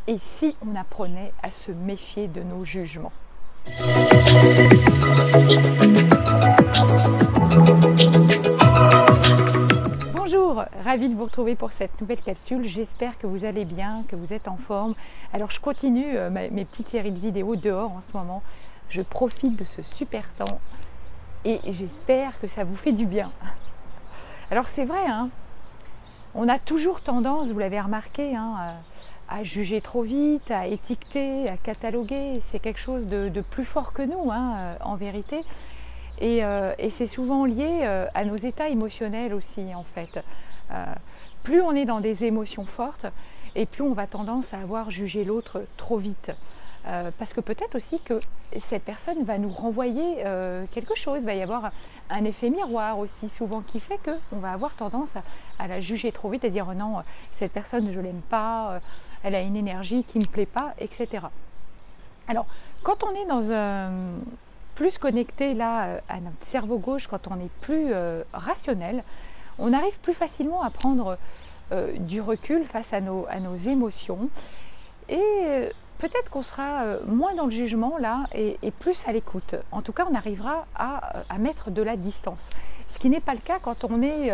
Et si on apprenait à se méfier de nos jugements? Bonjour, ravie de vous retrouver pour cette nouvelle capsule. J'espère que vous allez bien, que vous êtes en forme. Alors je continue mes petites séries de vidéos dehors en ce moment. Je profite de ce super temps et j'espère que ça vous fait du bien. Alors c'est vrai, hein, on a toujours tendance, vous l'avez remarqué, hein, à juger trop vite, à étiqueter, à cataloguer. C'est quelque chose de plus fort que nous, hein, en vérité. Et c'est souvent lié à nos états émotionnels aussi, en fait. Plus on est dans des émotions fortes, et plus on va tendance à avoir jugé l'autre trop vite. Parce que peut-être aussi que cette personne va nous renvoyer quelque chose. Il va y avoir un effet miroir aussi souvent qui fait qu'on va avoir tendance à la juger trop vite, à dire oh non, cette personne je ne l'aime pas, elle a une énergie qui ne me plaît pas, etc. Alors, quand on est dans plus connecté là à notre cerveau gauche, quand on est plus rationnel, on arrive plus facilement à prendre du recul face à nos émotions et peut-être qu'on sera moins dans le jugement là et plus à l'écoute. En tout cas, on arrivera à mettre de la distance. Ce qui n'est pas le cas quand on est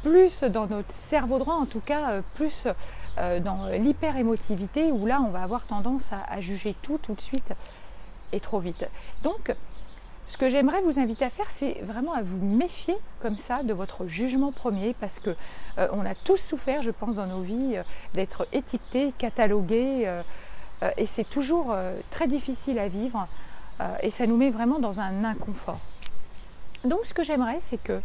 plus dans notre cerveau droit, en tout cas plus dans l'hyper-émotivité où là on va avoir tendance à juger tout de suite et trop vite. Donc, ce que j'aimerais vous inviter à faire, c'est vraiment à vous méfier comme ça de votre jugement premier parce que on a tous souffert, je pense, dans nos vies d'être étiquetés, catalogués et c'est toujours très difficile à vivre et ça nous met vraiment dans un inconfort. Donc, ce que j'aimerais, c'est que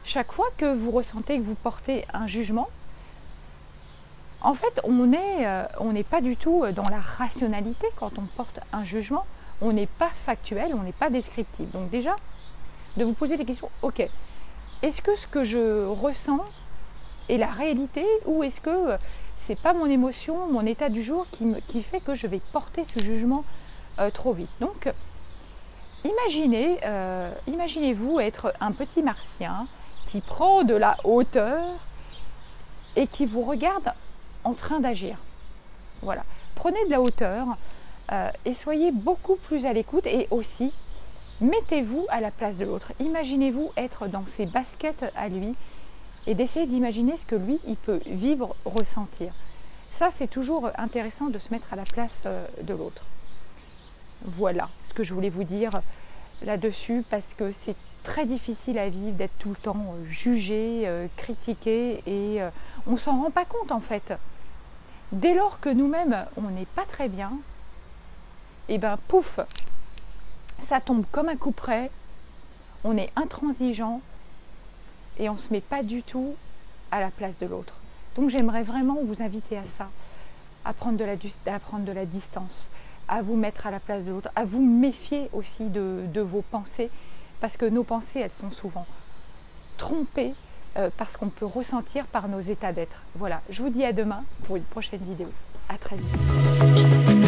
chaque fois que vous ressentez que vous portez un jugement, en fait, on n'est pas du tout dans la rationalité quand on porte un jugement. On n'est pas factuel, on n'est pas descriptif. Donc déjà, de vous poser des questions, ok, est-ce que ce que je ressens est la réalité ou est-ce que c'est pas mon émotion, mon état du jour qui fait que je vais porter ce jugement trop vite. Donc, imaginez-vous être un petit martien qui prend de la hauteur et qui vous regarde en train d'agir. Voilà. Prenez de la hauteur et soyez beaucoup plus à l'écoute et aussi mettez-vous à la place de l'autre. Imaginez-vous être dans ses baskets à lui et d'essayer d'imaginer ce que lui, il peut vivre, ressentir. Ça, c'est toujours intéressant de se mettre à la place de l'autre. Voilà ce que je voulais vous dire là-dessus parce que c'est très difficile à vivre d'être tout le temps jugé, critiqué et on ne s'en rend pas compte en fait. Dès lors que nous-mêmes, on n'est pas très bien, et ben pouf, ça tombe comme un coup près, on est intransigeant et on ne se met pas du tout à la place de l'autre. Donc j'aimerais vraiment vous inviter à ça, à prendre de la distance, à vous mettre à la place de l'autre, à vous méfier aussi de vos pensées, parce que nos pensées, elles sont souvent trompées parce qu'on peut ressentir par nos états d'être. Voilà, je vous dis à demain pour une prochaine vidéo. À très vite.